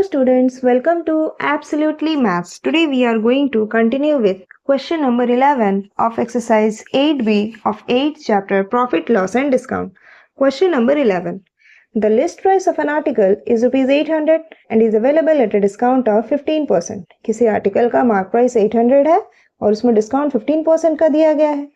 students, welcome to Absolutely Maths. Today we are going to continue with question number 11 of exercise 8b of 8th chapter Profit, Loss and Discount. Question number 11. The list price of an article is rupees 800 and is available at a discount of 15%. किसी article का mark price 800 है और उसमें discount 15% का दिया गया है.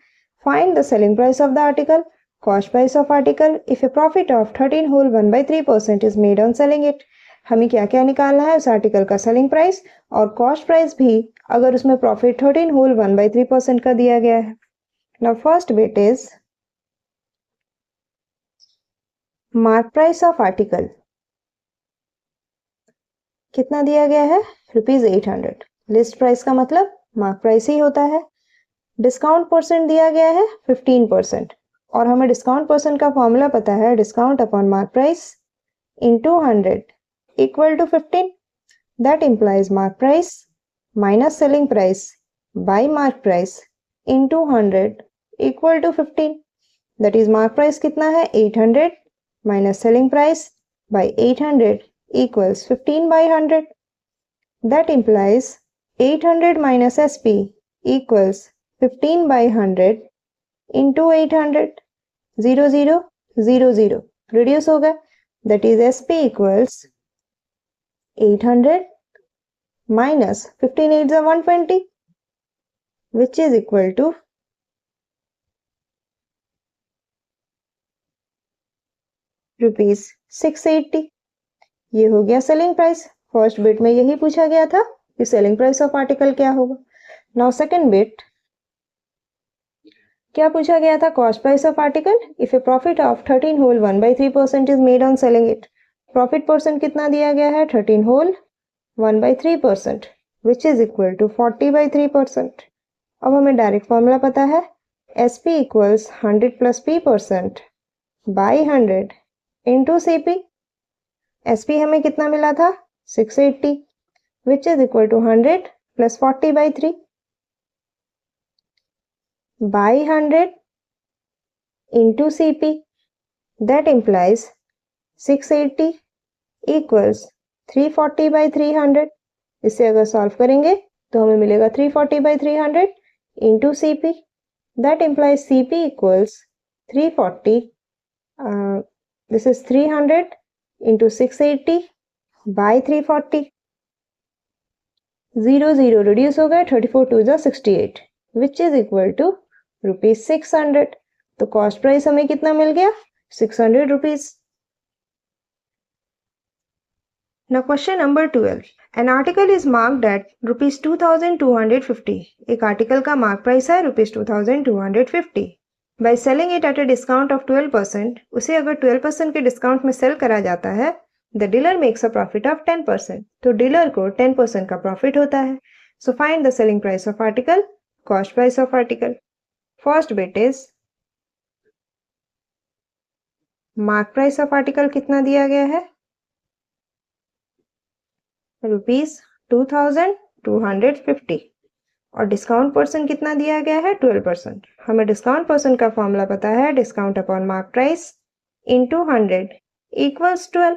Find the selling price of the article, cost price of article if a profit of 13 whole 1/3% is made on selling it. हमें क्या क्या निकालना है उस आर्टिकल का सेलिंग प्राइस और कॉस्ट प्राइस भी अगर उसमें प्रॉफिट 13 होल 1/3% का दिया गया है. Now first bit is mark price of article. कितना दिया गया है? रुपीज 800. लिस्ट प्राइस का मतलब मार्क प्राइस ही होता है. डिस्काउंट परसेंट दिया गया है 15% और हमें डिस्काउंट परसेंट का फॉर्मूला पता है discount upon mark price into 100 equal to 15. That implies mark price minus selling price by mark price into 100 equal to 15. That is mark price कितना है? 800 minus selling price by 800 equals 15 by 100. That implies 800 minus SP equals 15 by 100 into 800. 0 0 0 0 reduce होगा. That is SP equals 800 minus 15 8 is 120 which is equal to rupees 680. ये हो गया selling price. First bit में यही पूछा गया था कि सेलिंग प्राइस ऑफ आर्टिकल क्या होगा. नाउ सेकंड बिट क्या पूछा गया था? Cost price of article if a profit of 13 whole 1/3% is made on selling it. Profit percent कितना दिया गया है? 13 whole 1/3% which is equal to 40/3%. अब हमें डायरेक्ट फॉर्मूला पता है SP equals 100 plus P% by 100 into CP. SP हमें कितना मिला था? 680 which is equal to 100 plus 40/3 by 100 into CP. That implies 680 equals 340 by 300. इसे अगर सॉल्व करेंगे तो हमें मिलेगा 340 by 300 into CP. That implies CP equals 340. This is 300 into 680 by 340. 0 0 reduce हो गए. 34 2 is 68 which is equal to rupees 600. तो cost price हमें कितना मिल गया? 600 rupees. Now question number 12. An article is marked at rupees 2250. एक आर्टिकल का mark price है rupees 2250. By selling it at a discount of 12%, उसे अगर 12% के डिस्काउंट में सेल करा जाता है, the dealer makes a profit of 10%. तो डीलर को 10% का प्रॉफिट होता है. So find the selling price of article, cost price of article. First bit is mark price of article कितना दिया गया है? रुपीज 2250 और डिस्काउंट परसेंट कितना दिया गया है? 12%. हमें डिस्काउंट परसेंट का फॉर्मूला पता है discount upon mark price into 100 equals 12.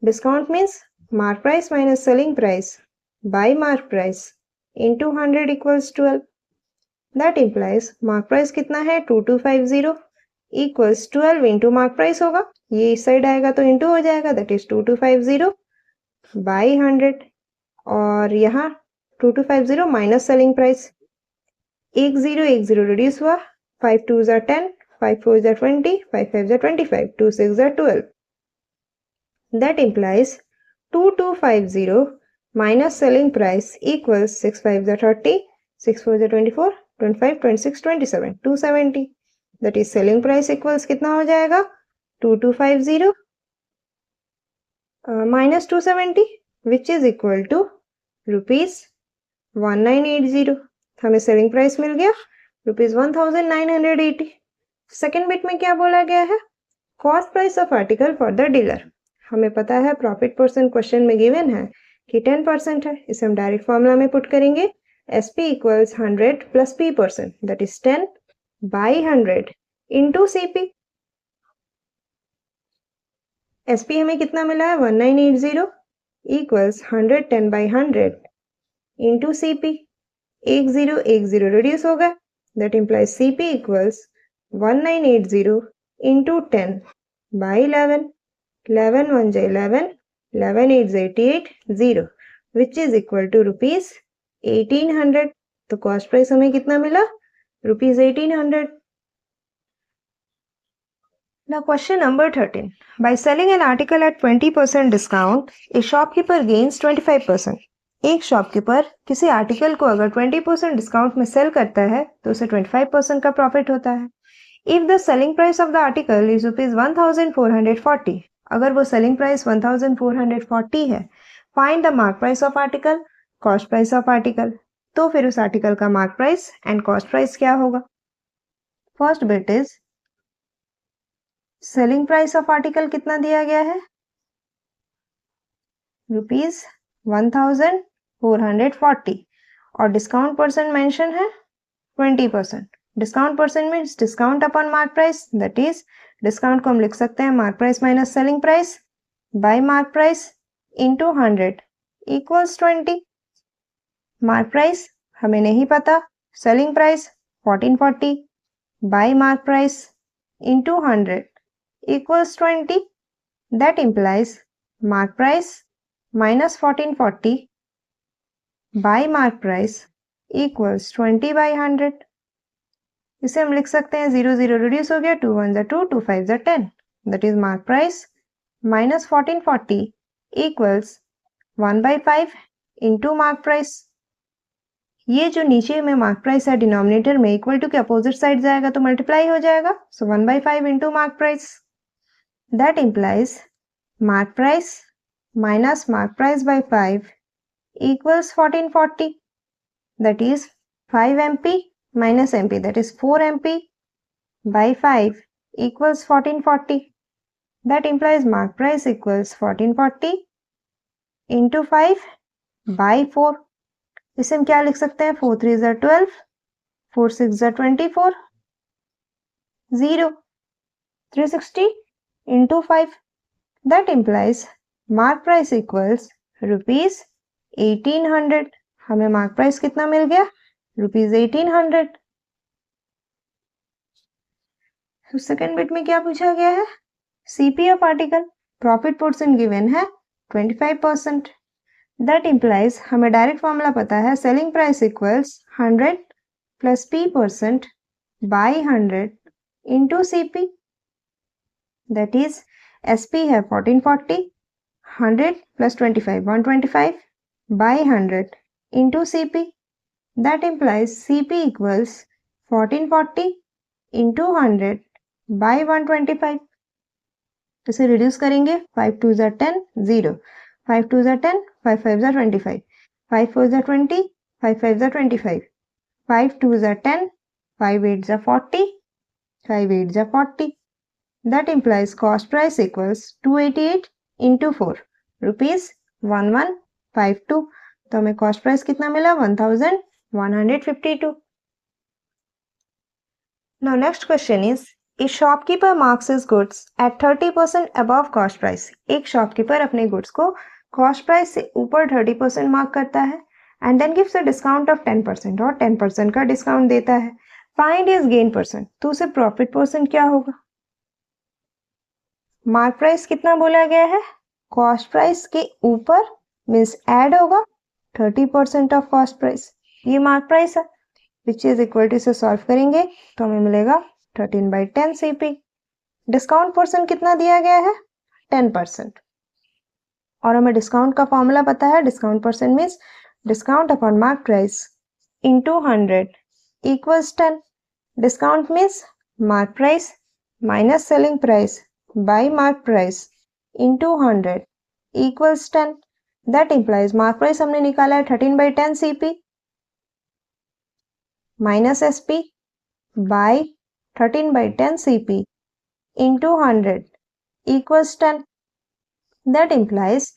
Discount means mark price minus selling price by mark price into 100 equals 12. That implies mark price कितना है? 2250 इक्वल्स 12 इंटू मार्क प्राइस होगा. ये इस साइड आएगा तो इंटू हो जाएगा. दैट इज 2250 बाई 100 और यहाँ 2250 माइनस सेलिंग प्राइस. 1 0 रिड्यूस हुआ. 5 2 is 10, 5 4 is 20, 5 5 is 25, 2 6 is 12. That implies 2250 minus selling price equals 6 5 is 30, 6 4 is 24, 25 26 27, 270. That is selling price equals कितना हो जाएगा? 2250 minus 270 which is equal to rupees 1980. हमें selling price मिल गया rupees 1980. Second bit में क्या बोला गया है? Cost price of article for the dealer. हमें पता है प्रॉफिट परसेंट क्वेश्चन में गिवन है कि 10% है. इसे हम डायरेक्ट फॉर्मूला में पुट करेंगे. SP equals 100 plus P% that is 10 by 100 into CP. SP हमें कितना मिला है? 1980 equals 110 by 100 into CP. 10 reduce होगा. That implies CP equals 1980 into 10 by 11. 11 1 is 11, 11 8 is 88, 0, which is equal to rupees 1800. तो cost price हमें कितना मिला? rupees 1800. Now question number 13. By selling an article at 20% discount, a shopkeeper gains 25%. एक shopkeeper किसी article को अगर 20% discount में cell करता है तो उसे 25% का प्रॉफिट होता है. If the selling price of the article is rupees 1440, अगर वो सेलिंग प्राइस 1440 है, find the mark price of article, cost price of article. तो फिर उस आर्टिकल का mark price and cost price क्या होगा? First bit is selling price of article कितना दिया गया है? रुपीज 1440 और डिस्काउंट परसेंट मेंशन है 20%. Discount percent means discount upon mark price, that is discount को हम लिख सकते हैं mark price minus selling price by mark price into 100 equals 20. Mark price हमें नहीं पता, selling price 1440 bye mark price into 100 equals 20. That implies mark price minus 1440 by mark price equals 20 by 100. इसे हम लिख सकते हैं 0 0 रिड्यूस हो गया, 2 1 2, 2 5 10. That is mark price minus 1440 equals 1 by 5 into mark price. ये जो नीचे में मार्क प्राइस है डिनोमिनेटर में इक्वल टू के अपोजिट साइड जाएगा तो मल्टीप्लाई हो जाएगा. सो 1 by 5 into mark price. That implies mark price minus mark price by 5 equals 1440. That is 5 MP minus MP, that is 4 MP by 5 equals 1440. That implies mark price equals 1440 into 5 by 4. इसे हम क्या लिख सकते हैं? 4 3 is 12, 4 6 is 24, 0, 360 into 5. That implies mark price equals rupees 1800. हमें mark price कितना मिल गया? rupees 1800. तो सेकंड बिट में क्या पूछा गया है? CP of article, profit percent given है 25%. दैट इम्प्लाइज हमें डायरेक्ट फॉर्मूला पता है, selling price equals 100 plus P percent by 100 into CP. That is SP है 1440, 100 plus 25 125 by 100 into CP. That implies CP equals 1440 into 100 by 125. इसे reduce करेंगे, 5 2 is 10, 0, 5 2 is 10, 5 5 is 25, 5 4 is 20, 5 5 is 25, 5 2 is 10, 5 8 is 40, 5 8 is 40. That implies cost price equals 288 into 4, rupees 1152. तो हमें cost price कितना मिला? 1152. Now next question is, a shopkeeper marks his goods at 30% above cost price. एक shopkeeper अपने goods को cost price से ऊपर 30% mark करता है and then gives a discount of 10% और 10% का डिस्काउंट देता है. Find his gain percent. तो उसे प्रॉफिट परसेंट क्या होगा? मार्क प्राइस कितना बोला गया है? कॉस्ट प्राइस के ऊपर मीन्स ऐड होगा 30% ऑफ कॉस्ट प्राइस. ये मार्क प्राइस है विच इज इक्वल टू, इसे सॉल्व करेंगे तो हमें मिलेगा 13 by 10 CP. डिस्काउंट परसेंट कितना दिया गया है? 10%. और हमें डिस्काउंट का फॉर्मूला पता है, discount percent means discount upon mark price into 100 equals 10. Discount means mark price minus selling price by mark price into 100 equals 10. That implies mark price हमने निकाला है 13 by 10 CP minus SP by 13 by 10 CP into 100 equals 10. That implies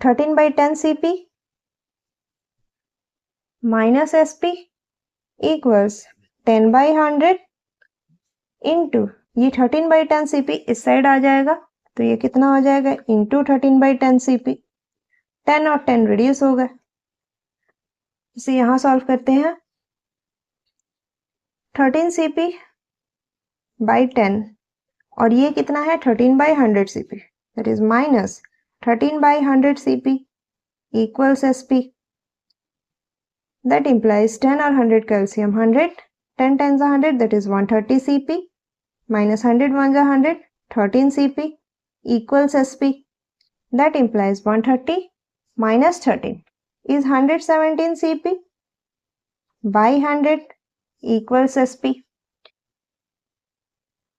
13 by 10 CP minus SP equals 10 by 100 into ये 13 by 10 CP इस side आ जाएगा तो ये कितना हो जाएगा? Into 13 by 10 CP. 10 और 10 रिड्यूस हो गए। इसे यहां सॉल्व करते हैं। 13 CP बाई 10 और ये कितना है 13 by 100 CP, that is minus 13 by 100 CP equals SP. That implies 10 or 100 calcium 100, 10 times 100 that is 130 CP minus 100 1 100, 13 CP equals SP. That implies 130 minus 13 is 117 CP by 100 equals SP.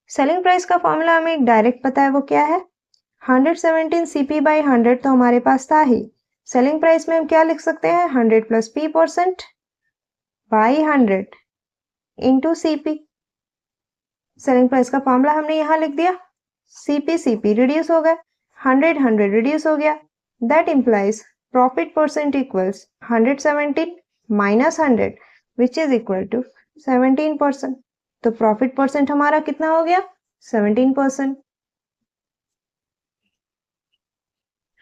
Selling price का formula हमें एक direct पता है, वो क्या है 117 CP by 100 तो हमारे पास था ही। सेलिंग प्राइस में हम क्या लिख सकते हैं 100 plus P% by 100 into CP। Selling price का फॉर्मूला हमने यहाँ लिख दिया। CP रिड्यूस हो गया, 100 रिड्यूस हो गया। That implies profit percent equals 117 minus 100 which is equal to 17%। तो प्रॉफिट परसेंट हमारा कितना हो गया 17%।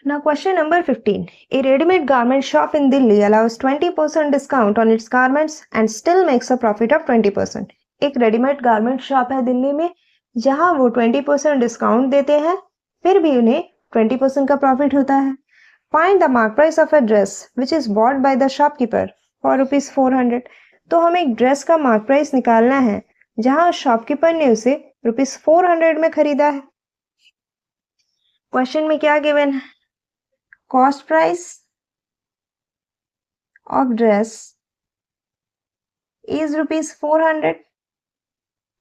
Now question number 15. A ready-made garment shop in Delhi allows 20% discount on its garments and still makes a profit of 20%. एक readymade garment shop है दिल्ली में जहां वो 20% डिस्काउंट देते हैं, फिर भी उन्हें 20% का प्रॉफिट होता है। Find the mark price of a dress which is bought by the shopkeeper for rupees 400. तो हमें एक ड्रेस का मार्क प्राइस निकालना है जहां शॉपकीपर ने उसे रुपीज 400 में खरीदा है। क्वेश्चन में क्या गिवन है, cost price of dress is rupees 400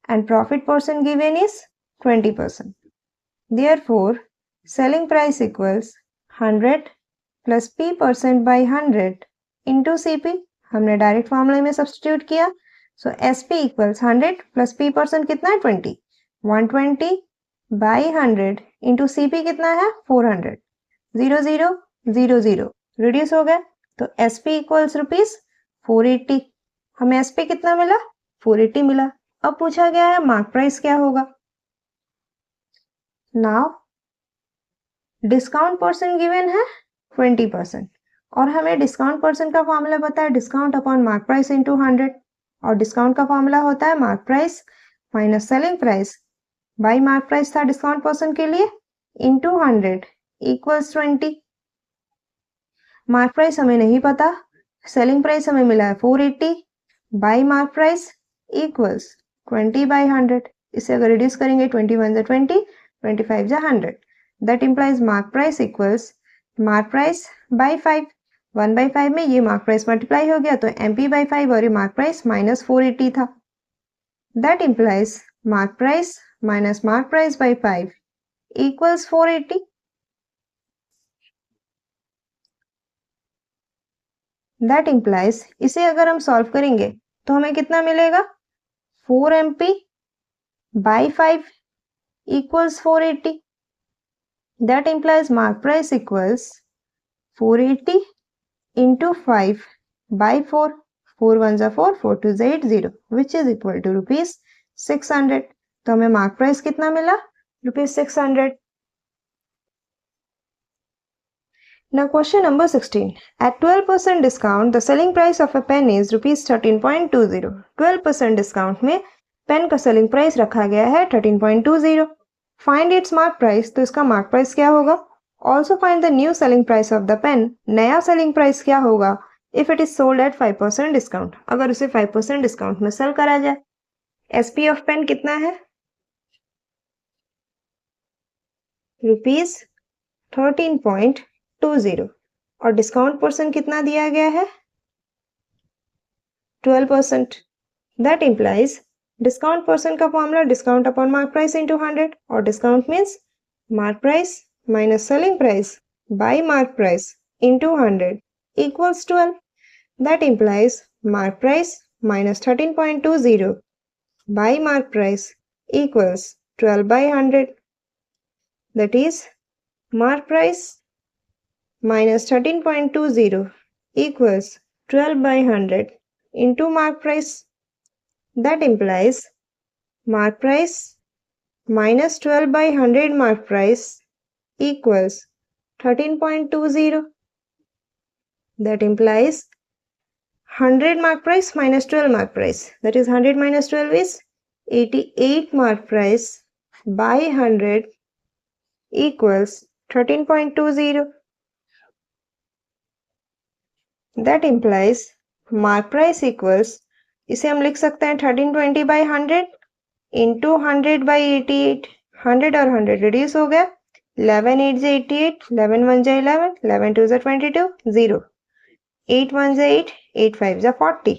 and profit percent given is 20%. Therefore, selling price equals 100 plus P% by 100 into CP. हमने डायरेक्ट फॉर्मूले में सब्स्टिट्यूट किया, सो SP equals 100 plus P% कितना है 20, 120 by 100 into CP कितना है 400, 0 0 0 0 रिड्यूस हो गया, तो SP इक्वल्स रुपीज 480। हमें SP कितना मिला 480 मिला। अब पूछा गया है मार्क प्राइस क्या होगा। नाउ डिस्काउंट परसेंट गिवन है 20% और हमें डिस्काउंट परसेंट का फॉर्मूला पता है discount upon mark price into 100 और डिस्काउंट का फॉर्मूला होता है mark price minus selling price by mark price था डिस्काउंट परसेंट के लिए इनटू 100 इक्वल्स 20। मार्क प्राइस हमें नहीं पता, सेलिंग प्राइस हमें मिला है 480 by mark price equals 20 by 100। इसे अगर रिड्यूस करेंगे 21 जा 20, 25 जा 100, that implies mark price equals mark price by 5। 1 by 5 में ये मार्क प्राइस मल्टीप्लाई हो गया तो MP बाई 5 और ये मार्क प्राइस माइनस 480 था। That implies mark price minus mark price by 5 equals 480। That implies इसे अगर हम सॉल्व करेंगे तो हमें कितना मिलेगा 4MP by 5 equals 480. That implies mark price equals 480 into 5 by 4. 4 1s are 4, 4 2s are 8, 0, which is equal to rupees 600. तो हमें मार्क प्राइस कितना मिला rupees 600. Now question number 16. At 12% discount, the selling price of a pen is rupees 13.20. 12% discount में pen का selling price रखा गया है 13.20. Find its mark price, तो इसका मार्क प्राइस क्या होगा। Also find the new selling price of the pen, नया सेलिंग प्राइस क्या होगा if it is sold at 5% discount, अगर उसे 5% डिस्काउंट में सेल करा जाए। SP ऑफ पेन कितना है रुपीज 13.20 और डिस्काउंट परसेंट कितना दिया गया है 12%। दैट इम्प्लाइज डिस्काउंट परसेंट का formula discount upon mark price into 100 और discount means mark price minus selling price by mark price into 100 equals 12। That implies mark price minus 13.20 by mark price equals 12 by 100। That is mark price minus 13.20 equals 12 by 100 into mark price. That implies mark price minus 12 by 100 mark price equals 13.20. That implies 100 mark price minus 12 mark price. That is 100 minus 12 is 88 mark price by 100 equals 13.20. That implies mark price equals, इसे हम लिख सकते हैं 1320 by 100 into 100 by 88. 100 और 100 reduce हो गया. 11 8 से 88, 11 1 से 11, 11 2 से 22, 0. 8 1 से 8, 8 5 से 40.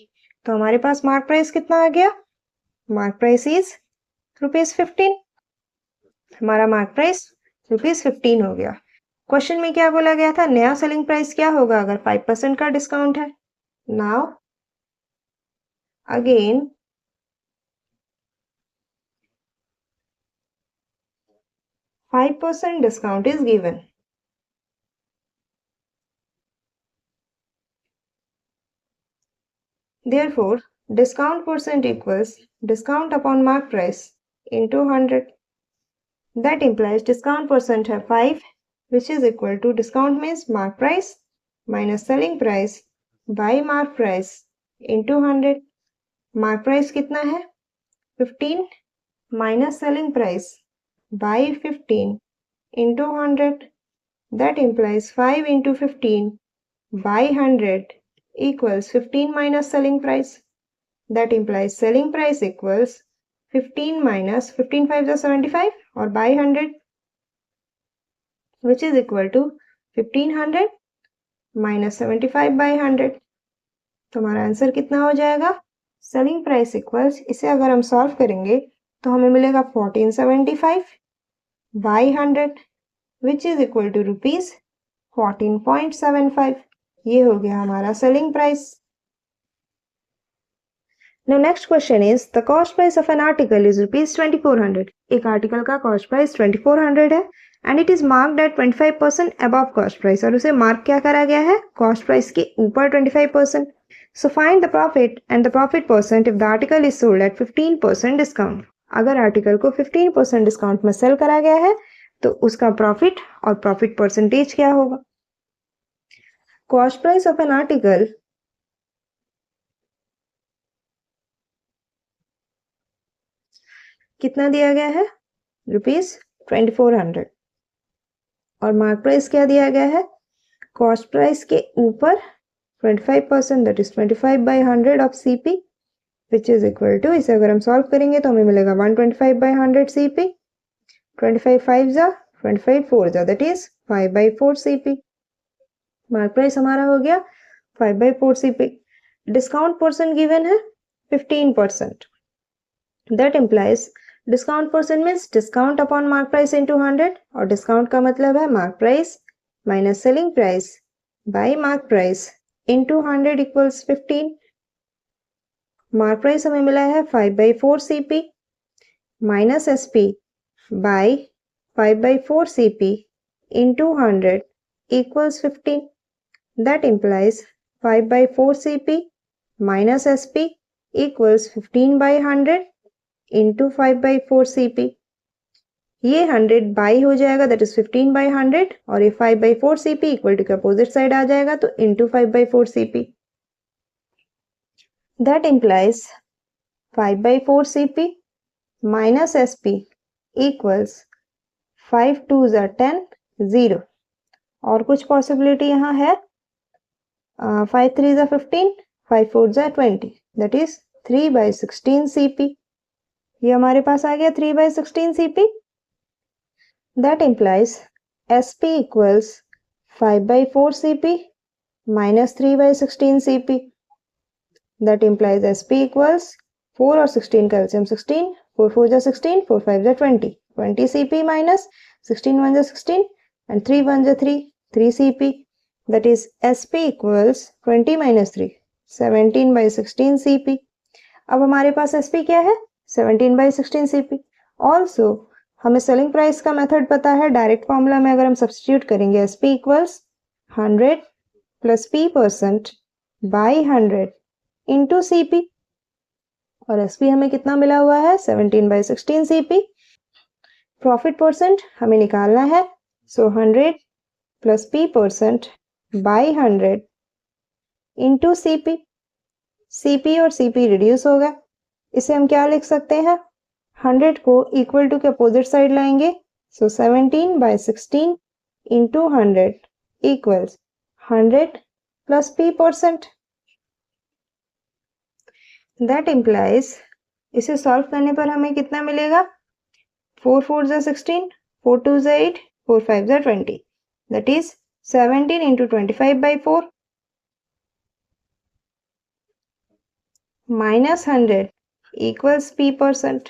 तो हमारे पास मार्क प्राइस कितना आ गया? Mark price is ₹15. हमारा मार्क प्राइस ₹15 हो गया. क्वेश्चन में क्या बोला गया था? नया सेलिंग प्राइस क्या होगा अगर 5% का डिस्काउंट है? Now again 5% discount is given. Therefore, discount percent equals discount upon mark price into 100. That implies discount percent है 5, which is equal to discount means mark price minus selling price by mark price into 100. Mark price कितना है? 15 minus selling price by 15 into 100. That implies 5 into 15 by 100 equals 15 minus selling price. That implies selling price equals 15 minus 15 5 is 75 or by 100, which is equal to 1500 minus 75 by 100. तो हमारा answer कितना हो जाएगा? Selling price equals, इसे अगर हम solve करेंगे तो हमें मिलेगा 1475 by 100, which is equal to rupees 14.75. ये हो गया हमारा selling price. Now next question is the cost price of an article is rupees 2400. एक आर्टिकल का कॉस्ट प्राइस 2400 है and it is marked at 25% above cost price. और उसे mark क्या करा गया है? कॉस्ट प्राइस के ऊपर 25%. So find the profit and the profit percent if the article is sold at 15% discount. अगर आर्टिकल को 15% डिस्काउंट में सेल करा गया है तो उसका प्रॉफिट और प्रॉफिट परसेंटेज क्या होगा? Cost price of an article कितना दिया गया है? ₹2400. और मार्क प्राइस क्या दिया गया है? कॉस्ट प्राइस के ऊपर 25%, that is 25 by 100 of CP, which is equal to, इसे अगर हम सॉल्व करेंगे तो हमें मिलेगा 125 by 100 CP. 25 5 जा 25 4 जा, that is 5 by 4 CP. Mark price हमारा हो गया 5 by 4 CP. Discount percent given है 15%. That implies discount percent means discount upon mark price into 100, और डिस्काउंट का मतलब है mark price minus selling price by mark price into 100 equals 15. Mark price हमें मिला है 5 by 4 CP minus SP by 5 by 4 CP into 100 equals 15. That implies 5 by 4 CP minus SP equals 15 by 100 into 5 by 4 CP. ये 100 by हो जाएगा, that is 15 by 100, और ये 5 by 4 CP equal to के opposite side आ जाएगा तो into 5 by 4 CP. That implies 5 by 4 CP minus SP equals 5 2s are 10, 0. और कुछ पॉसिबिलिटी यहाँ है. 5 3s are 15, 5 4s are 20, that is 3 by 16 CP. ये हमारे पास आ गया 3 by 16 CP. That implies SP equals 5 by 4 CP minus 3 by 16 CP. That implies SP equals 4 और 16 का LCM 16, 4 4 जा 16, 4 5 जा 20, 20 CP minus 16 1 जा 16 and 3 1 जा 3, 3 CP. That is SP equals 20 minus 3, 17 by 16 CP. अब हमारे पास SP क्या है? 17 by 16 CP. Also हमें सेलिंग प्राइस का मेथड पता है. डायरेक्ट फॉर्मूला में अगर हम सब्स्टिट्यूट करेंगे SP equals 100 plus P% by 100 into CP, और SP हमें कितना मिला हुआ है? 17 by 16 CP. प्रॉफिट परसेंट हमें निकालना है, सो 100 plus P% by 100 into CP, CP और सीपी रिड्यूस होगा, इसे हम क्या लिख सकते हैं, 100 को इक्वल टू के अपोजिट साइड लाएंगे, सो 17/16 into 100 equals 100 plus p%। That implies, इसे सॉल्व करने पर हमें कितना मिलेगा, 4 4 जा 16, 4 2 जा 8, 4 5 जा 20, that is 17 into 25/4 minus 100 equals p%।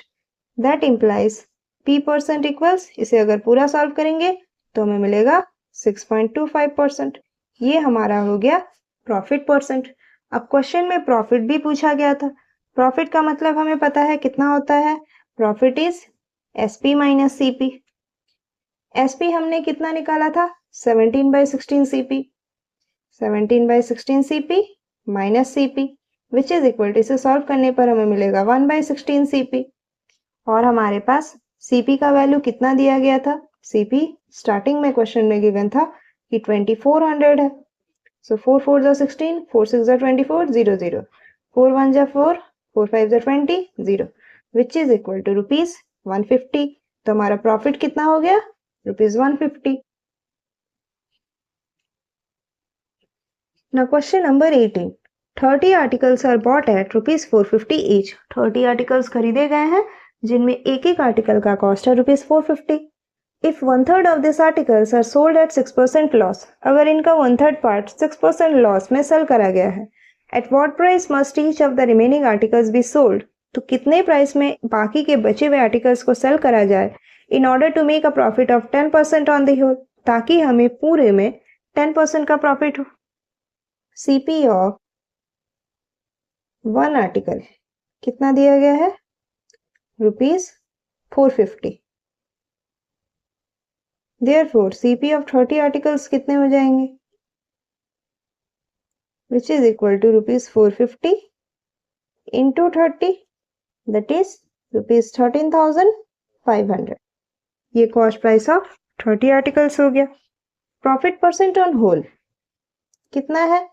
That implies p% equals, इसे अगर पूरा सॉल्व करेंगे तो हमें मिलेगा 6.25%। ये हमारा हो गया प्रॉफिट परसेंट। अब क्वेश्चन में प्रॉफिट भी पूछा गया था। प्रॉफिट का मतलब हमें पता है कितना होता है, profit is SP minus CP. SP हमने कितना निकाला था, 17/16 CP, 17/16 CP minus CP which is equal to, इसे सॉल्व करने पर हमें मिलेगा 1/16 सीपी। और हमारे पास सीपी का वैल्यू कितना दिया गया था, सीपी स्टार्टिंग में क्वेश्चन में गिवन था कि 2400 है। सो 4 4 जा 16, 4 6 जा 24, 0 0, 4 1 जा 4, 4 5 जा 20, 0 विच इज इक्वल टू ₹150। तो हमारा प्रॉफिट कितना हो गया, ₹150। Now question number 18. 30 articles are bought at ₹450 each. 30 articles खरीदे गए हैं जिनमें एक एक आर्टिकल का कॉस्ट है ₹450। If 1/3 of these articles are sold at 6% loss, अगर इनका 1/3 पार्ट 6% लॉस में सेल करा गया है, at what price must each of the remaining articles be sold? तो कितने प्राइस में बाकी के बचे हुए आर्टिकल्स को सेल करा जाए in order to make a profit of 10% on the whole, ताकि हमें पूरे में 10% का प्रॉफिट हो। CP of वन आर्टिकल कितना दिया गया है, ₹450। Therefore CP of 30 articles कितने हो जाएंगे, which is equal to ₹450 into 30, that is ₹13,500। ये कॉस्ट प्राइस ऑफ 30 आर्टिकल्स हो गया। प्रॉफिट परसेंट ऑन होल कितना है,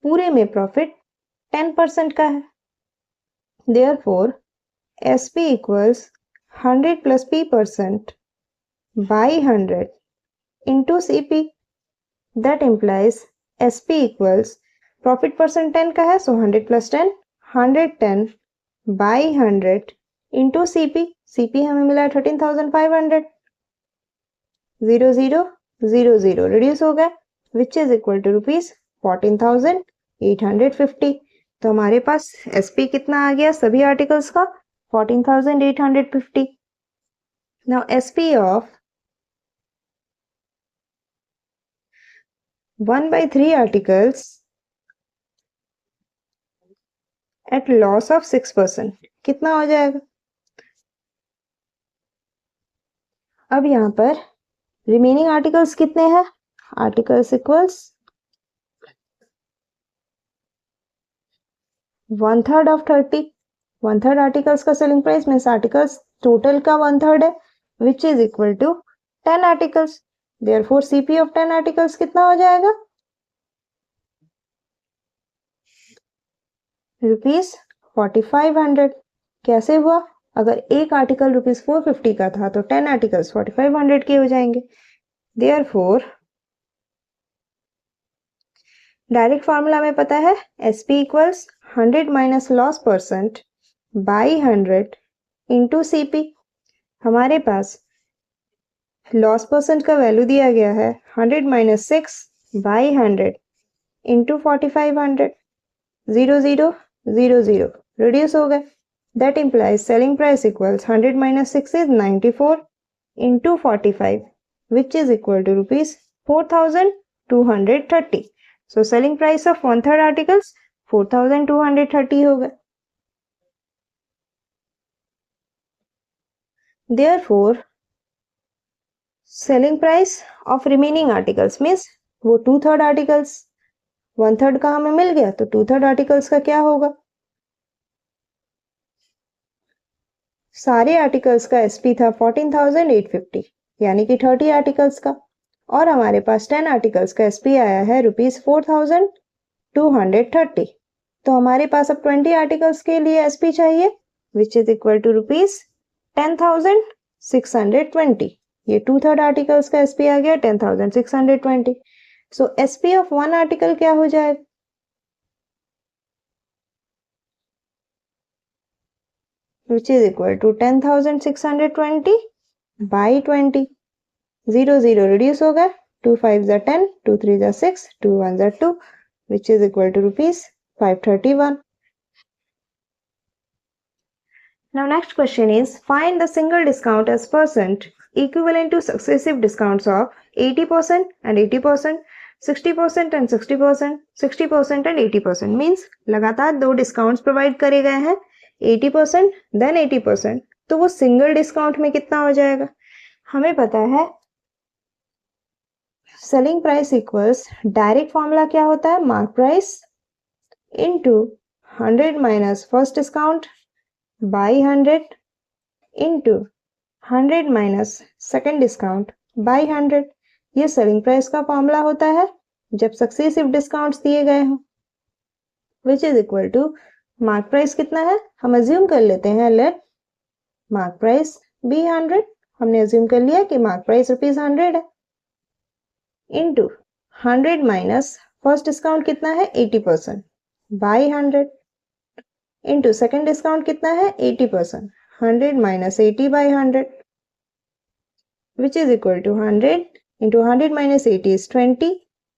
पूरे में प्रॉफिट 10% का है। Therefore SP equals 100 plus p% by 100 into CP। That implies SP equals, profit percent 10 का है, so 100 plus 10, 110 by 100 into CP। CP हमें मिला 13,500, 0 0 0 0 रिड्यूस हो गया, which is equal to ₹14,850। तो हमारे पास SP कितना आ गया सभी आर्टिकल्स का, 14,850। Now SP of 1/3 articles at loss of 6% कितना हो जाएगा। अब यहाँ पर रिमेनिंग आर्टिकल्स कितने हैं, आर्टिकल्स इक्वल्स 1/3 of 30। 1/3 आर्टिकल्स का selling price means articles total का 1/3 है, which is equal to 10 articles. Therefore CP of 10 articles कितना हो जाएगा, ₹4500। कैसे हुआ, अगर एक आर्टिकल ₹450 का था तो 10 आर्टिकल्स 4500 के हो जाएंगे। देयरफॉर डायरेक्ट फॉर्मूला में पता है, SP equals 100 minus loss percent by 100 into CP। हमारे पास लॉस परसेंट का वैल्यू दिया गया है 100 माइनस 6 बाई 100 इंटू 4500, 0 0 0 0 रिड्यूस हो गए। That implies selling price equals 100 minus 6 is 94 into 45 which is equal to ₹4230। So selling price of 1/3 articles 4230 होगा। Therefore selling price of remaining articles means वो 2/3 articles, 1/3 का हमें मिल गया तो 2/3 articles का क्या होगा, सारे आर्टिकल्स का SP था 14,850 यानी कि 30 आर्टिकल्स का, और हमारे पास 10 आर्टिकल्स का SP आया है ₹4230। 230। तो हमारे पास अब 20 आर्टिकल्स के लिए एसपी चाहिए which is equal to rupees 10,620। ये 2/3 आर्टिकल्स का एसपी आ गया 10,620। So SP of one article क्या हो जाएगा, which is equal to 10,620 by 20। 0 0 reduce हो गया, 2 5 are 10, 2 3 are 6, 2 1 are 2, which is equal to rupees 531। Now next question is find the single discount as percent equivalent to successive discounts of 80% and 80%, 60% and 60%, 60% and 80%। Means लगातार दो discounts provide करे गए हैं 80% then 80%, तो वो single discount में कितना हो जाएगा। हमें पता है selling price equals direct formula क्या होता है, mark price into 100 minus first discount by 100 into 100 minus second discount by 100। ये सेलिंग प्राइस का फॉर्मूला होता है जब सक्सेसिव डिस्काउंट्स दिए गए हों, which is equal to mark price कितना है, हम अज्यूम कर लेते हैं लेट मार्क प्राइस बी 100। हमने अज्यूम कर लिया कि मार्क प्राइस रुपीज 100 है इनटू 100 माइनस फर्स्ट डिस्काउंट कितना है 80% बाई 100 इनटू सेकेंड डिस्काउंट कितना है 80%, 100 minus 80 by 100 which is equal to 100 into 100 minus 80 is 20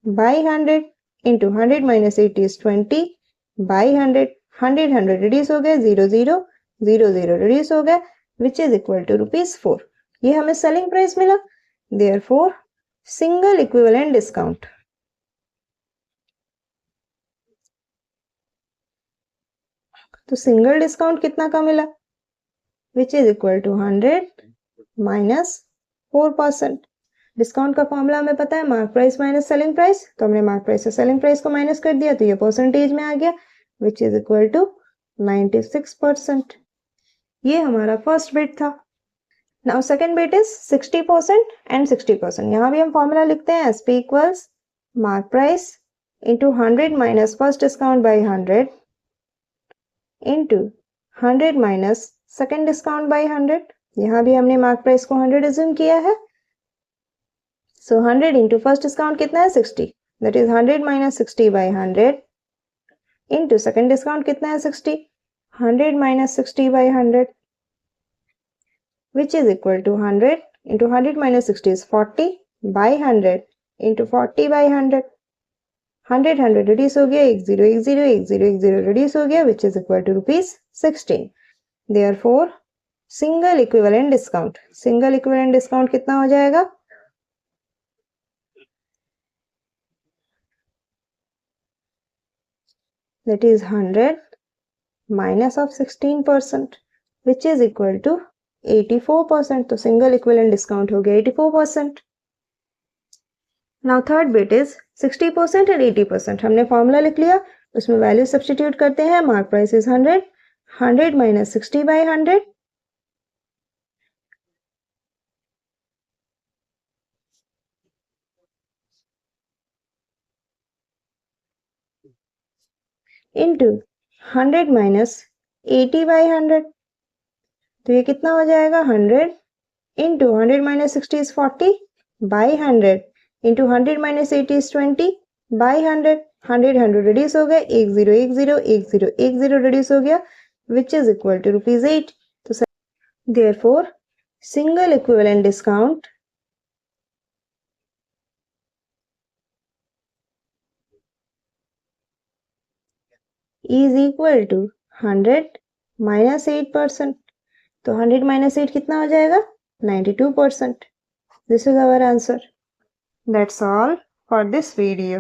by 100 into 100 minus 80 is 20 by 100। 100 100 reduce हो गया, 0 0 0 0 रिड्यूस हो गया, which is equal to rupees 4। ये हमें सेलिंग प्राइस मिला, देयरफॉर सिंगल इक्विवेलेंट डिस्काउंट। तो सिंगल डिस्काउंट कितना का मिला, which is equal to 100 minus 4%। Discount का फॉर्मूला हमें पता है mark price minus selling price, तो हमने मार्क प्राइस से सेलिंग प्राइस को माइनस कर दिया तो ये परसेंटेज में आ गया विच इज इक्वल टू 96%। ये हमारा फर्स्ट बिट था। Now second bit is 60% and 60%। यहाँ भी हम फॉर्मूला लिखते हैं SP equals mark price into 100 minus first discount by 100 into 100 minus second discount by 100। यहाँ भी हमने मार्क प्राइस को 100 अज्यूम किया है, सो 100 इंटू फर्स्ट डिस्काउंट कितना है 60, that is 100 minus 60 by 100 into second discount कितना है 60, 100 minus 60 by 100 which is equal to 100 into 100 minus 60 is 40 by 100 into 40 by 100। 100 100 reduce हो गया, 10 10 10 10 reduce हो गया which is equal to rupees 16। therefore single equivalent discount, single equivalent discount कितना हो जाएगा, that is 100 minus of 16% which is equal to 84%। तो single equivalent discount हो गया 84%। Now third bit is 60% and 80%। हमने फॉर्मूला लिख लिया, उसमें वैल्यू सब्स्टिट्यूट करते हैं, mark price is 100, 100 minus 60 by 100 into 100 minus 80 by 100। तो ये कितना हो जाएगा 100 into 100 minus 60 is 40 by 100 into 100 minus 80 is 20 by 100। 100 100 reduce हो गया, 10 10 10 10 रिड्यूस हो गया which is equal to rupees 8। तो therefore single equivalent discount is equal to 100 minus 8%। तो 100 माइनस 8 कितना हो जाएगा 92%। This is our answer. That's all for this video.